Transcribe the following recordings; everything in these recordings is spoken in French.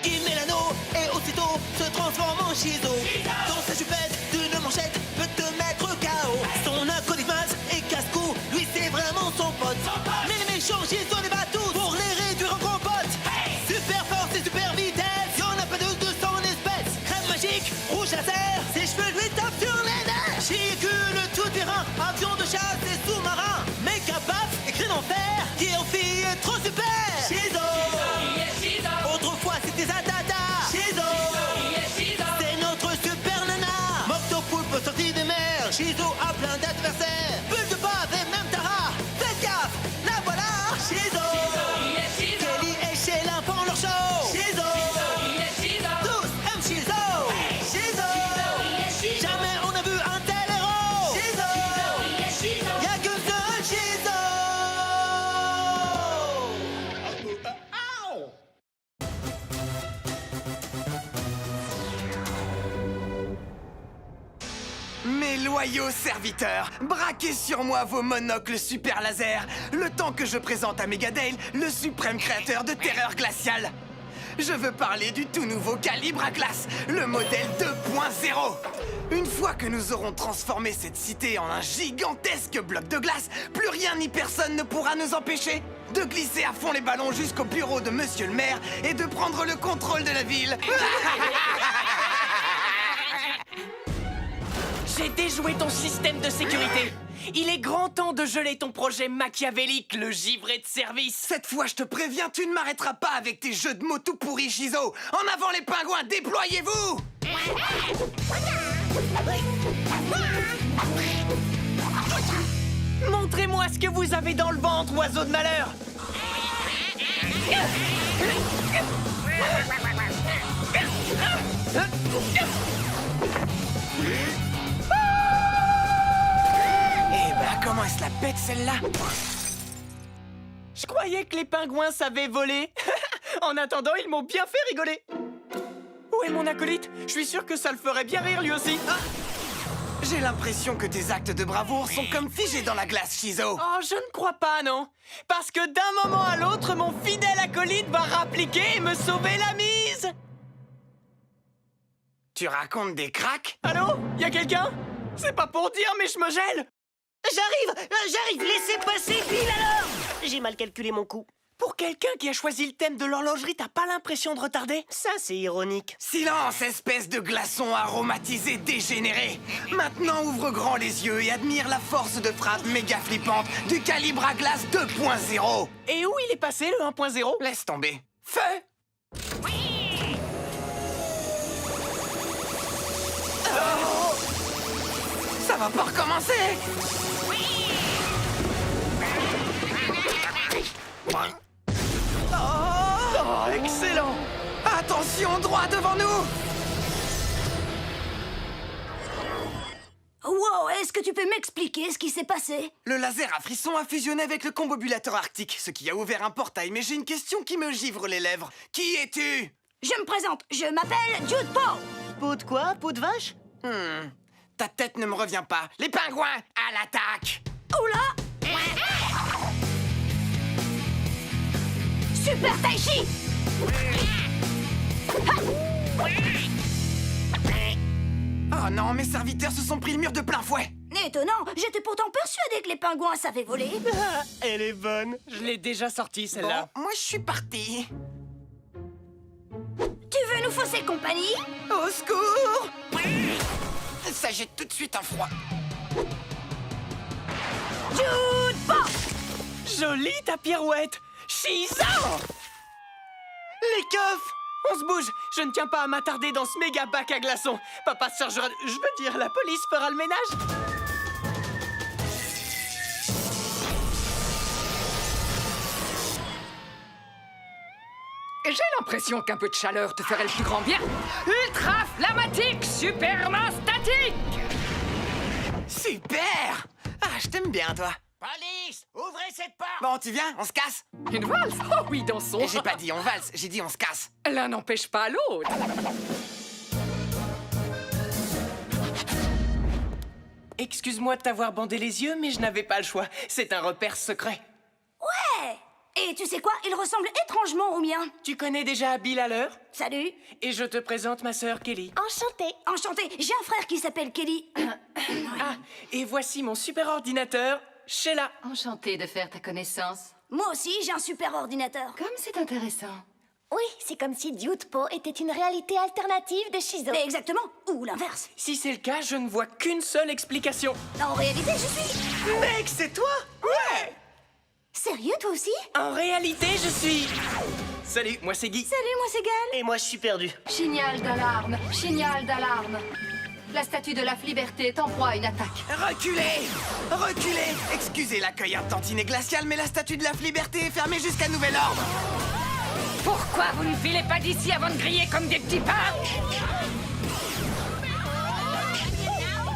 Il met l'anneau et aussitôt se transforme en Shizo. Dans sa jupette d'une manchette peut te mettre KO. Son acolyte Max et casse-cou, lui c'est vraiment son pote. Mais les méchants Shizo les bat tous pour les réduire en compote. Super force et super vitesse, y'en a pas de 200 espèces. Crème magique, rouge laser, ses cheveux lui tapent sur les nerfs. Véhicule tout-terrain, avion de chasse et sous-marin. Méga paf, écrit en fer, qui en fille est trop super. Shizo. Autrefois c'était Zadada. Shizo. C'est notre super nana. Moctopoulpe sorti des mers. Shizo a plein d'adversaires. Bulle de bave et même Tara. Faites gaffe, la voilà. Shizo. Kelly et Sheila font leur show. Shizo. Tous aiment Shizo. Shizo. Jamais on a vu un tel héros. Shizo. Y'a qu'un seul Shizo. Mes loyaux serviteurs, braquez sur moi vos monocles super laser, le temps que je présente à Megadale le suprême créateur de terreur glaciale. Je veux parler du tout nouveau calibre à glace, le modèle 2.0. Une fois que nous aurons transformé cette cité en un gigantesque bloc de glace, plus rien ni personne ne pourra nous empêcher de glisser à fond les ballons jusqu'au bureau de Monsieur le maire et de prendre le contrôle de la ville. J'ai déjoué ton système de sécurité. Il est grand temps de geler ton projet machiavélique, le givré de service. Cette fois, je te préviens, tu ne m'arrêteras pas avec tes jeux de mots tout pourris, Shizo. En avant les pingouins, déployez-vous! Montrez-moi ce que vous avez dans le ventre, oiseau de malheur. Eh ben, comment elle se la pète, celle-là? Je croyais que les pingouins savaient voler. En attendant, ils m'ont bien fait rigoler. Où est mon acolyte? Je suis sûr que ça le ferait bien rire lui aussi. J'ai l'impression que tes actes de bravoure sont comme figés dans la glace, Shizo. Oh, je ne crois pas, non. Parce que d'un moment à l'autre, mon fidèle acolyte va rappliquer et me sauver la mise. Tu racontes des cracks? Allô? Y a quelqu'un? C'est pas pour dire, mais je me gèle. J'arrive, laissez passer, pile alors. J'ai mal calculé mon coup. Pour quelqu'un qui a choisi le thème de l'horlogerie, t'as pas l'impression de retarder? Ça, c'est ironique. Silence, espèce de glaçon aromatisé dégénéré. Maintenant, ouvre grand les yeux et admire la force de frappe méga flippante du calibre à glace 2.0. Et où il est passé, le 1.0? Laisse tomber. Feu! Oh! Ça va pas recommencer! Oh, excellent! Attention, droit devant nous! Wow, est-ce que tu peux m'expliquer ce qui s'est passé? Le laser à frisson a fusionné avec le combobulateur arctique, ce qui a ouvert un portail, mais j'ai une question qui me givre les lèvres. Qui es-tu? Je me présente, je m'appelle Jude Paul. Peau de quoi? Peau de vache? Ta tête ne me revient pas. Les pingouins, à l'attaque! Oula! Super Taichi! Oh non, mes serviteurs se sont pris le mur de plein fouet! Étonnant, j'étais pourtant persuadée que les pingouins savaient voler. Elle est bonne. Je l'ai déjà sortie, celle-là. Bon, moi je suis parti. Tu veux nous fausser compagnie? Au secours! Ça jette tout de suite un froid. Jude Paul! Jolie ta pirouette. Shizo! Les keufs! On se bouge. Je ne tiens pas à m'attarder dans ce méga bac à glaçons. Papa se chargera... Je veux dire, la police fera le ménage. J'ai l'impression qu'un peu de chaleur te ferait le plus grand bien. Ultra flammatique, superment statique. Super! Ah, je t'aime bien, toi. Police! Ouvrez cette porte! Bon, tu viens, on se casse? Une valse? Oh oui, dansons. Et j'ai pas dit on valse, j'ai dit on se casse. L'un n'empêche pas l'autre. Excuse-moi de t'avoir bandé les yeux, mais je n'avais pas le choix. C'est un repère secret. Ouais! Et tu sais quoi? Il ressemble étrangement au mien. Tu connais déjà Bill Haller? Salut. Et je te présente ma sœur Kelly. Enchantée. Enchantée. J'ai un frère qui s'appelle Kelly. Ah, et voici mon super ordinateur, Sheila. Enchantée de faire ta connaissance. Moi aussi, j'ai un super ordinateur. Comme c'est intéressant. Oui, c'est comme si Dudepo était une réalité alternative de Shizo. Exactement. Ou l'inverse. Si c'est le cas, je ne vois qu'une seule explication. En réalité, je suis... Mec, c'est toi? Ouais! Sérieux, toi aussi? En réalité, je suis... Salut, moi c'est Guy. Salut, moi c'est Gal. Et moi, je suis perdu. Signal d'alarme, signal d'alarme. La statue de la liberté est en proie à une attaque. Reculez! Reculez! Excusez l'accueil un tantinet glacial, mais la statue de la liberté est fermée jusqu'à nouvel ordre. Pourquoi vous ne filez pas d'ici avant de griller comme des petits pains?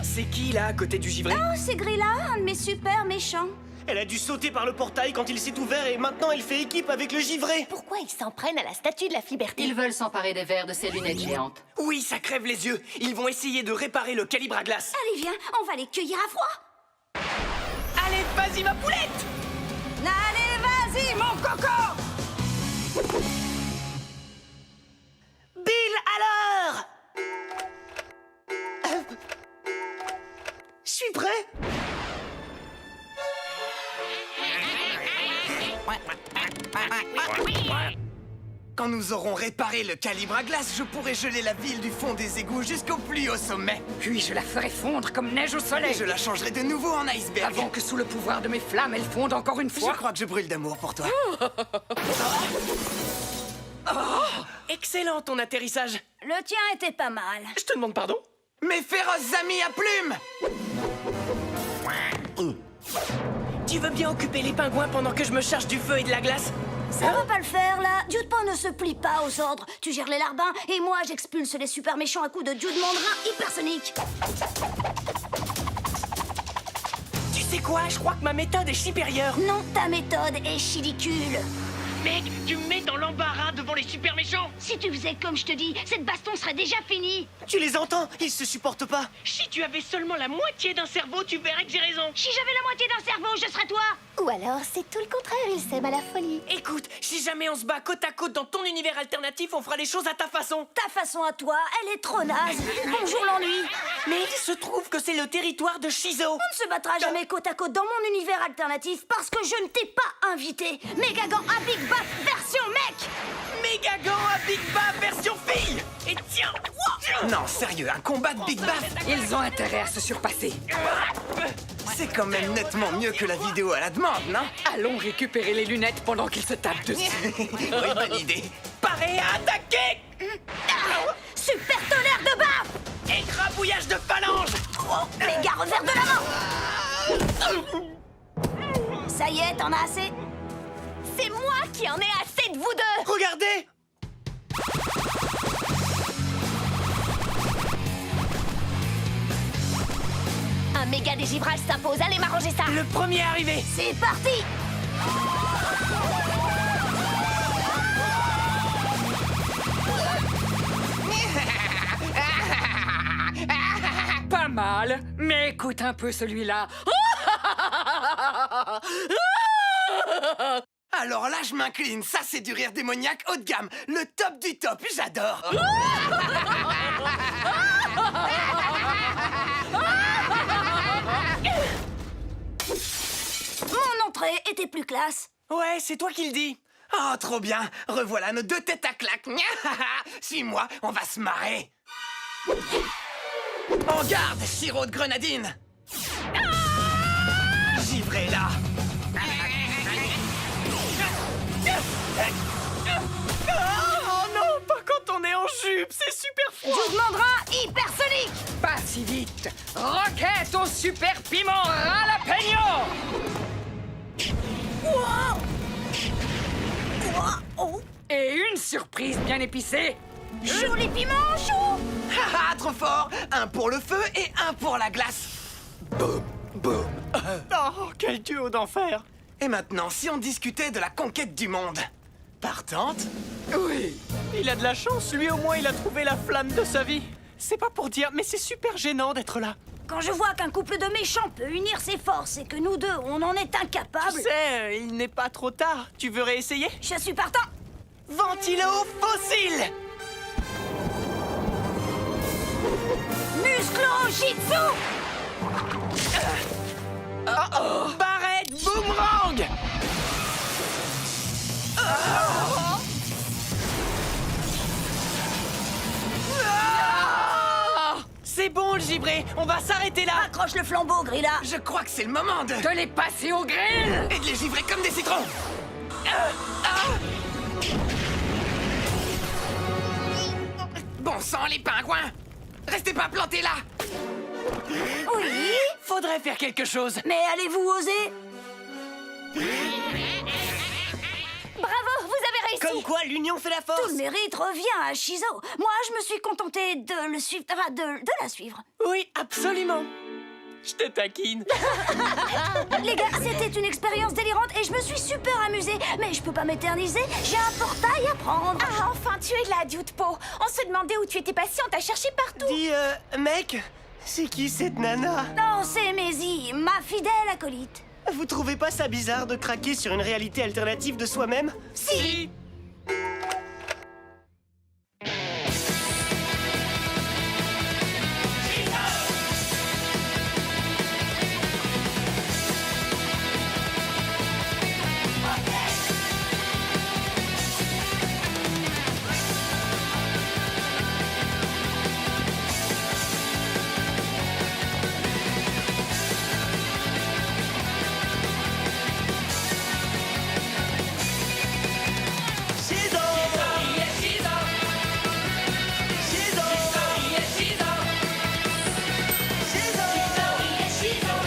C'est qui là, à côté du givré? Oh, c'est Grilla, un de mes super méchants. Elle a dû sauter par le portail quand il s'est ouvert et maintenant elle fait équipe avec le givré. Pourquoi ils s'en prennent à la statue de la liberté? Ils veulent s'emparer des verres de ces lunettes géantes. Oui, ça crève les yeux. Ils vont essayer de réparer le calibre à glace. Allez, viens, on va les cueillir à froid. Allez, vas-y ma poulette! Allez, vas-y, mon coco. Bill alors. Je suis prêt. Quand nous aurons réparé le calibre à glace, je pourrai geler la ville du fond des égouts jusqu'au plus haut sommet. Puis je la ferai fondre comme neige au soleil. Et je la changerai de nouveau en iceberg. Avant que sous le pouvoir de mes flammes, elle fonde encore une Je fois. crois que je brûle d'amour pour toi. Excellent ton atterrissage. Le tien était pas mal. Je te demande pardon? Mes féroces amis à plumes! Tu veux bien occuper les pingouins pendant que je me charge du feu et de la glace? Ça va pas le faire, là. Dudepo ne se plie pas aux ordres. Tu gères les larbins et moi, j'expulse les super méchants à coups de Dude Mandrin hypersonique. Tu sais quoi? Je crois que ma méthode est supérieure. Non, ta méthode est chidicule. Mec, tu me mets dans l'embarras devant les super méchants. Si tu faisais comme je te dis, cette baston serait déjà finie. Tu les entends? Ils se supportent pas. Si tu avais seulement la moitié d'un cerveau, tu verrais que j'ai raison. Si j'avais la moitié d'un cerveau, je serais toi. Ou alors, c'est tout le contraire, ils s'aiment à la folie. Écoute, si jamais on se bat côte à côte dans ton univers alternatif, on fera les choses à ta façon. Ta façon à toi, elle est trop naze. Bonjour l'ennui. Mais il se trouve que c'est le territoire de Shizo. On ne se battra jamais côte à côte dans mon univers alternatif parce que je ne t'ai pas invité. Megagan à Big Bap version mec. Megagan à Big Bap version fille. Et tiens, Non, sérieux, un combat de Big Baff? Ils ont intérêt à se surpasser. C'est quand même nettement mieux que la vidéo à la demande, non? Allons récupérer les lunettes pendant qu'ils se tapent dessus. Oui, bonne idée. paré à attaquer. Super tonnerre de baf. Écrabouillage de phalange. Méga revers de la main. Ça y est, t'en as assez? C'est moi qui en ai assez de vous deux! Regardez. Un méga dégivrage s'impose, allez m'arranger ça! Le premier arrivé. C'est parti. Pas mal, mais écoute un peu celui-là. Alors là, je m'incline. Ça, c'est du rire démoniaque haut de gamme. Le top du top. J'adore. Mon entrée était plus classe. Ouais, c'est toi qui le dis. Oh, trop bien. Revoilà nos deux têtes à claque. Suis-moi, on va se marrer. En garde, sirop de grenadine. Givré là. Oh non, pas quand on est en jupe, c'est super froid. Dude Mandrin hypersonique. Pas si vite. Roquette au super piment jalapeno. Et une surprise bien épicée. Joli piment chaud. Haha, trop fort. Un pour le feu et un pour la glace. Boum, boum. Oh, quel duo d'enfer. Et maintenant, si on discutait de la conquête du monde? Partante? Oui. Il a de la chance, lui au moins il a trouvé la flamme de sa vie. C'est pas pour dire, mais c'est super gênant d'être là. Quand je vois qu'un couple de méchants peut unir ses forces et que nous deux, on en est incapables... Tu sais, il n'est pas trop tard. Tu veux réessayer? Je suis partant. Ventilo fossile! Musclo Jitsu. Barrette boomerang! C'est bon le gibré, on va s'arrêter là! Accroche le flambeau, Grilla. Je crois que c'est le moment de De les passer au grill! et de les givrer comme des citrons. Bon sang, les pingouins! Restez pas plantés là! Oui. Faudrait faire quelque chose. Mais allez-vous oser? Bravo, vous avez réussi. Comme quoi l'union fait la force. Tout le mérite revient à Shizo. Moi, je me suis contentée de le suivre, enfin, de la suivre. Oui, absolument. Je te taquine. Les gars, c'était une expérience délirante et je me suis super amusée. Mais je peux pas m'éterniser, j'ai un portail à prendre. Ah, enfin, tu es là, Dude-Po. On se demandait où tu étais passé, on t'a cherché partout. Dis, mec, c'est qui cette nana? Non, c'est Maisie, ma fidèle acolyte. Vous trouvez pas ça bizarre de craquer sur une réalité alternative de soi-même? Si. Shizo! Shizo!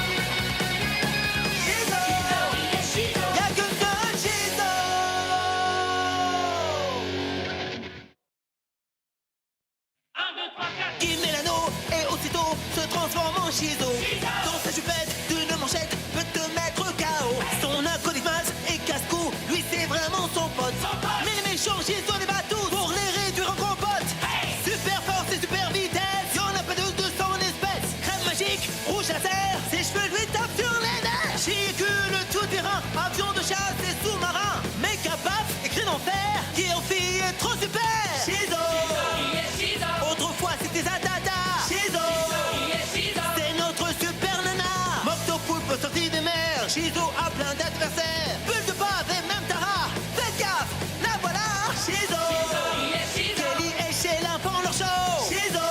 Shizo! Shizo! Y'a que deux Shizo! Il met l'anneau et aussitôt se transforme en Shizo. Dans sa jupette d'une manchette peut te mettre KO. Son acolyte et casse-cou, lui c'est vraiment son pote. Mais les méchants Shizo les bat tous pour les réduire en compote. Super force et super vitesse, y'en a pas de 200 espèces. Crème magique, rouge laser, ses cheveux lui tapent sur les nerfs. Chicule tout terrain, avion de chasse et sous-marin. Méga paf et cri d'enfer, qui en fille est trop super. Shizo! Autrefois c'était Zadada. Shizo! C'est notre super nana. Mocto Poulpe sorti des mers. Shizo a plein d'adversaires. Bulle de bave et même Tara. Faites gaffe, la voilà. Shizo! Kelly et Sheila font leur show. Shizo!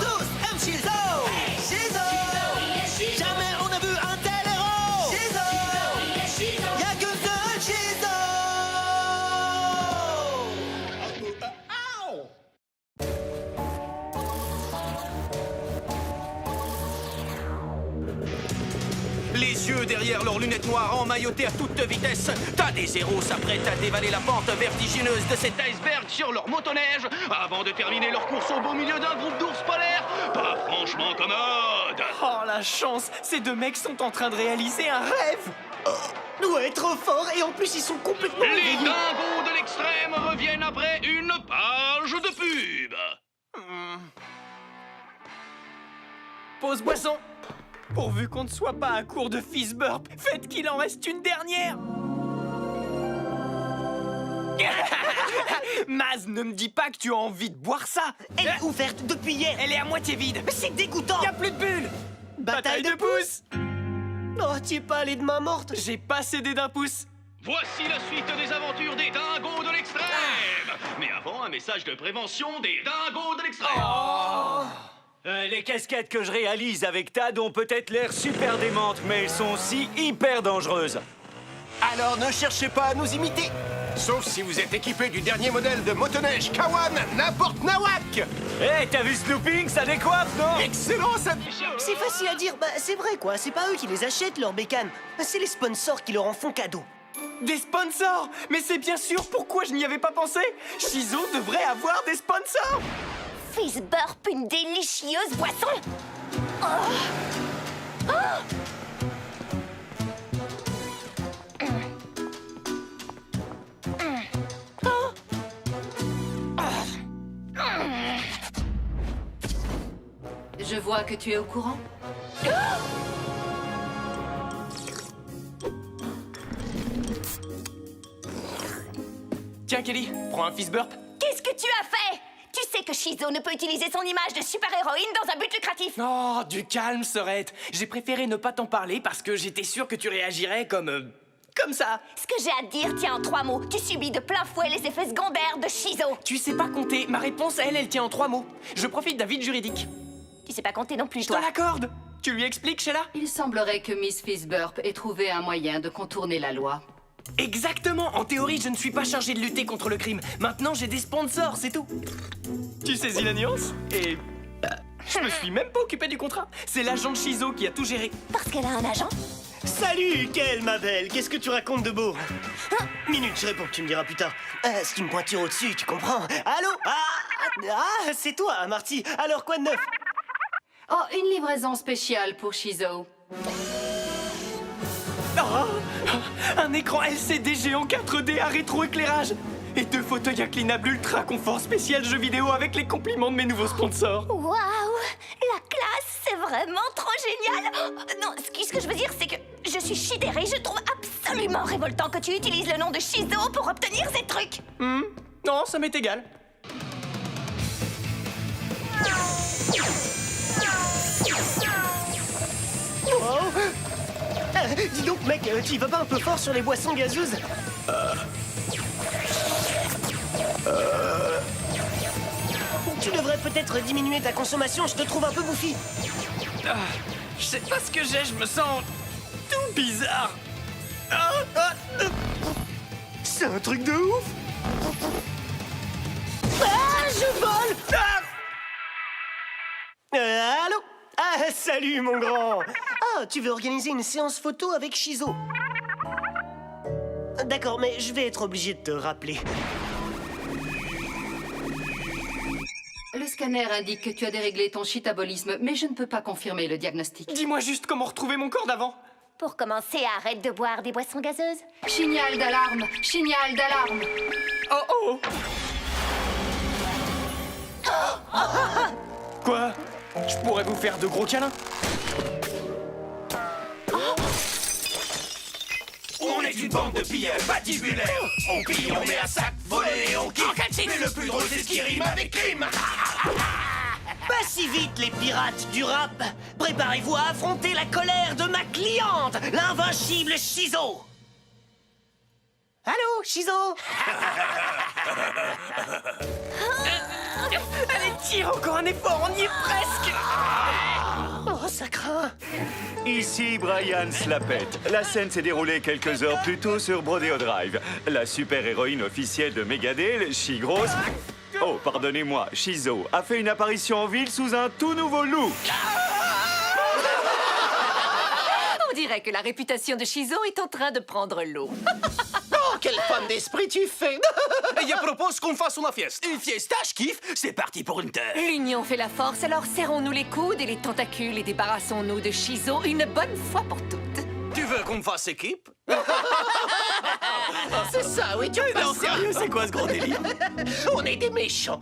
Tous aiment Shizo. Shizo! Jamais on a vu un tel héros. Shizo! Y'a que seul Shizo! Les yeux derrière leurs lunettes noires emmaillotés à toute vitesse, t'as des héros s'apprêtent à dévaler la pente vertigineuse de cet iceberg sur leur motoneige avant de terminer leur course au beau milieu d'un groupe d'ours polaires pas franchement commode. Oh la chance, ces deux mecs sont en train de réaliser un rêve. Ouais, trop fort et en plus ils sont complètement Les éveillés. dingos de l'extrême reviennent après une page de pub. Pause boisson. Pourvu qu'on ne soit pas à court de fist burp, faites qu'il en reste une dernière. Maz, ne me dis pas que tu as envie de boire ça. Elle est ouverte depuis hier. Elle est à moitié vide. Mais c'est dégoûtant. Y a plus de bulles. Bataille de pouces. Oh, tu es pas allé de main morte. J'ai pas cédé d'un pouce. Voici la suite des aventures des dingos de l'extrême. Mais avant, un message de prévention des dingos de l'extrême. Les cascades que je réalise avec Tad ont peut-être l'air super démentes, mais elles sont aussi hyper dangereuses. Alors ne cherchez pas à nous imiter. Sauf si vous êtes équipé du dernier modèle de motoneige Kawan, n'importe Nawak. Hé, t'as vu Snooping, ça décoiffe, non? Excellent, ça... C'est facile à dire, bah c'est vrai quoi, c'est pas eux qui les achètent leurs bécanes, c'est les sponsors qui leur en font cadeau. Des sponsors? Mais c'est bien sûr pourquoi je n'y avais pas pensé. Shizo devrait avoir des sponsors. Fizz Burp, une délicieuse boisson. Je vois que tu es au courant. Tiens, Kelly, prends un fist burp. Qu'est-ce que tu as fait? Tu sais que Shizo ne peut utiliser son image de super-héroïne dans un but lucratif. Oh, du calme, Sorette. J'ai préféré ne pas t'en parler parce que j'étais sûr que tu réagirais comme ça. Ce que j'ai à te dire tient en 3 mots. Tu subis de plein fouet les effets secondaires de Shizo. Tu sais pas compter. Ma réponse, elle tient en 3 mots. Je profite d'un vide juridique. Tu sais pas compter non plus, Je te toi. l'accorde. Tu lui expliques, Sheila? Il semblerait que Miss Fistburp ait trouvé un moyen de contourner la loi. Exactement. En théorie, je ne suis pas chargé de lutter contre le crime. Maintenant, j'ai des sponsors, c'est tout. Tu saisis la nuance? Et... je me suis même pas occupé du contrat. C'est l'agent de Shizo qui a tout géré. Parce qu'elle a un agent? Salut, Kel, ma belle. Qu'est-ce que tu racontes de beau? Minute, je réponds, tu me diras plus tard. C'est une pointure au-dessus, tu comprends? Allô? C'est toi, Marty. Alors, quoi de neuf? Oh, une livraison spéciale pour Shizo. Oh, un écran LCD géant 4D à rétroéclairage et 2 fauteuils inclinables ultra confort spécial jeux vidéo avec les compliments de mes nouveaux sponsors. Waouh! La classe, c'est vraiment trop génial! Non, ce que je veux dire, c'est que je suis sidérée. Je trouve absolument révoltant que tu utilises le nom de Shizo pour obtenir ces trucs. Non, ça m'est égal. Dis donc, mec, tu y vas pas un peu fort sur les boissons gazeuses? Tu devrais peut-être diminuer ta consommation, je te trouve un peu bouffi. Je sais pas ce que j'ai, je me sens tout bizarre. C'est un truc de ouf. Je vole. Allô? Salut, mon grand. Tu veux organiser une séance photo avec Shizo? D'accord, mais je vais être obligé de te rappeler. Le scanner indique que tu as déréglé ton chitabolisme, mais je ne peux pas confirmer le diagnostic. Dis-moi juste comment retrouver mon corps d'avant. Pour commencer, arrête de boire des boissons gazeuses. Signal d'alarme! Signal d'alarme! Oh. Quoi? Je pourrais vous faire de gros câlins? On est une bande de pilleurs patibulaires. On pille, on met à sac, voler et on kiffe. Mais le plus drôle, c'est ce qui rime avec crime. Pas si vite, les pirates du rap. Préparez-vous à affronter la colère de ma cliente, l'invincible Shizo. Allô, Shizo? Allez, tire encore un effort, on y est presque. Oh, ça craint. Ici Brian Slapette. La scène s'est déroulée quelques heures plus tôt sur Brodeo Drive. La super-héroïne officielle de Megadale, She-Gross... Oh, pardonnez-moi, Shizo, a fait une apparition en ville sous un tout nouveau look. On dirait que la réputation de Shizo est en train de prendre l'eau. Oh, quelle femme d'esprit tu fais! Et je propose qu'on fasse une fiesta. Une fiesta, je kiffe. C'est parti pour une terre. L'union fait la force, alors serrons-nous les coudes et les tentacules et débarrassons-nous de Shizo une bonne fois pour toutes. Tu veux qu'on fasse équipe? C'est ça, oui, tu Non, penses ça? sérieux, c'est quoi ce gros délire? On est des méchants.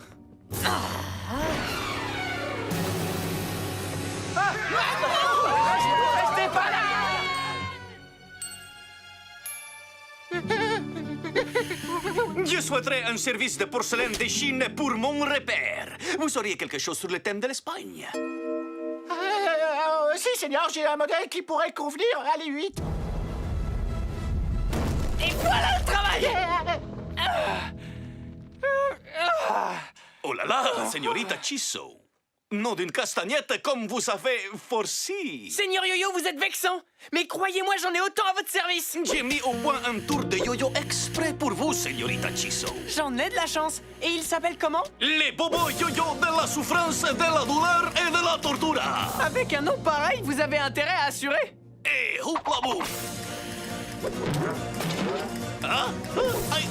Restez pas là. Je souhaiterais un service de porcelaine de Chine pour mon repère. Vous auriez quelque chose sur le thème de l'Espagne? Si, Seigneur, j'ai un modèle qui pourrait convenir. Allez, 8. Et voilà le travail. Oh là là, Señorita Chiso. Nom d'une castagnette comme vous savez, forci. Seigneur Yo-Yo, vous êtes vexant. Mais croyez-moi, j'en ai autant à votre service. J'ai mis au moins un tour de yo-yo exprès pour vous, Señorita Chiso. J'en ai de la chance. Et il s'appelle comment? Les bobos yo-yo de la souffrance, de la douleur et de la tortura. Avec un nom pareil, vous avez intérêt à assurer. Et houpla bouf. Ah, aïe.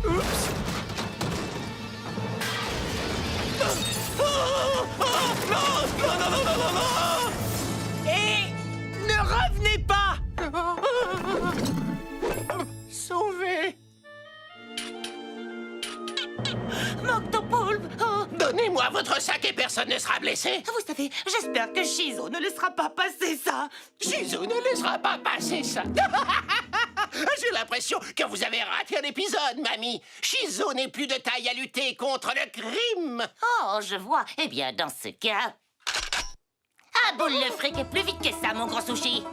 Oups. Et ne revenez pas. Sauvé. à votre sac et personne ne sera blessé? Vous savez, j'espère que Shizo ne laissera pas passer ça. Shizu ne laissera pas passer ça. J'ai l'impression que vous avez raté un épisode, mamie. Shizu n'est plus de taille à lutter contre le crime. Oh, je vois. Eh bien, dans ce cas... Ah, boule le fric est plus vite que ça, mon gros sushi.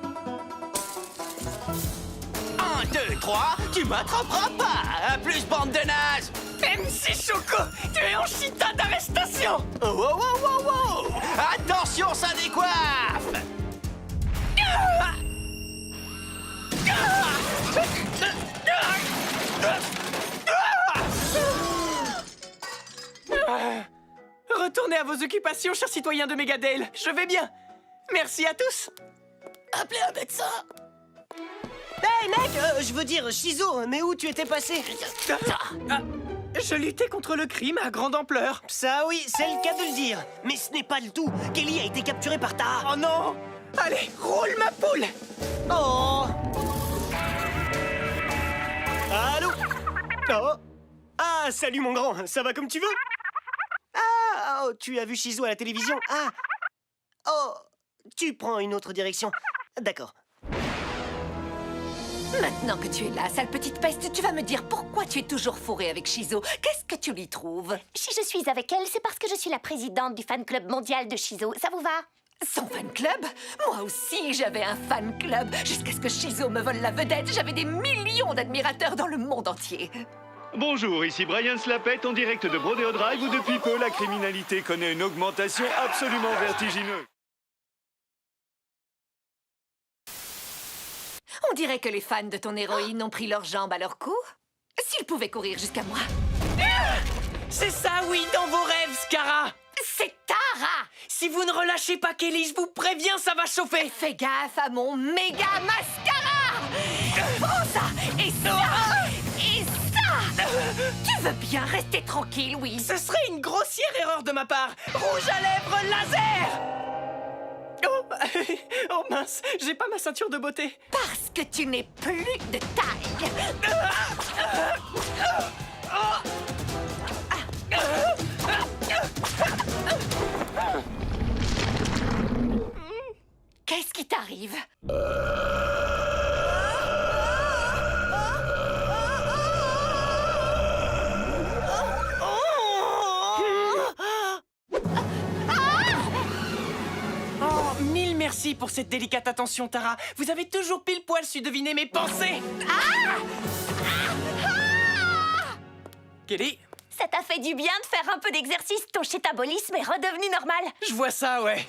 1, 2, 3, tu m'attraperas pas. Plus bande de nazes. MC Choco, tu es en chita d'arrestation. Oh, oh, oh, oh, oh. Attention, ça décoiffe. Retournez à vos occupations, chers citoyens de Megadale. Je vais bien. Merci à tous. Appelez un médecin. Hey mec, je veux dire, Shizo, mais où tu étais passé? Je luttais contre le crime à grande ampleur. Ça oui, c'est le cas de le dire. Mais ce n'est pas le tout. Kelly a été capturée par Tara. Oh non! Allez, roule ma poule! Oh! Allô? Oh! Ah, salut mon grand, ça va comme tu veux? Ah, oh, tu as vu Shizo à la télévision? Ah! Oh! Tu prends une autre direction. D'accord. Maintenant que tu es là, sale petite peste, tu vas me dire pourquoi tu es toujours fourrée avec Shizo. Qu'est-ce que tu lui trouves? Si je suis avec elle, c'est parce que je suis la présidente du fan club mondial de Shizo. Ça vous va? Son fan club? Moi aussi, j'avais un fan club. Jusqu'à ce que Shizo me vole la vedette, j'avais des millions d'admirateurs dans le monde entier. Bonjour, ici Brian Slapette en direct de Brodeo Drive où depuis peu la criminalité connaît une augmentation absolument vertigineuse. On dirait que les fans de ton héroïne ont pris leurs jambes à leur cou. S'ils pouvaient courir jusqu'à moi. C'est ça, oui, dans vos rêves, Scara! C'est Tara! Si vous ne relâchez pas Kelly, je vous préviens, ça va chauffer! Fais gaffe à mon méga mascara! Prends ça! Et ça! Et ça! Tu veux bien rester tranquille, oui? Ce serait une grossière erreur de ma part! Rouge à lèvres laser! Oh, oh mince, j'ai pas ma ceinture de beauté. Parce que tu n'es plus de taille. Qu'est-ce qui t'arrive? Mille merci pour cette délicate attention, Tara. Vous avez toujours pile poil su deviner mes pensées. Kelly? Ça t'a fait du bien de faire un peu d'exercice. Ton chétabolisme est redevenu normal. Je vois ça, ouais.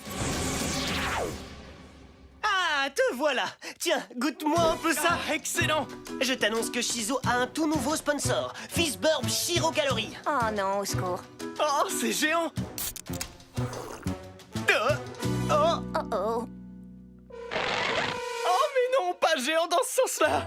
Ah, te voilà. Tiens, goûte-moi un peu ça. Ah, excellent. Je t'annonce que Shizo a un tout nouveau sponsor. Fizzburb Shiro Calories. Oh non, au secours. Oh, c'est géant. Oh. Oh oh. Oh, mais non, pas géant dans ce sens-là.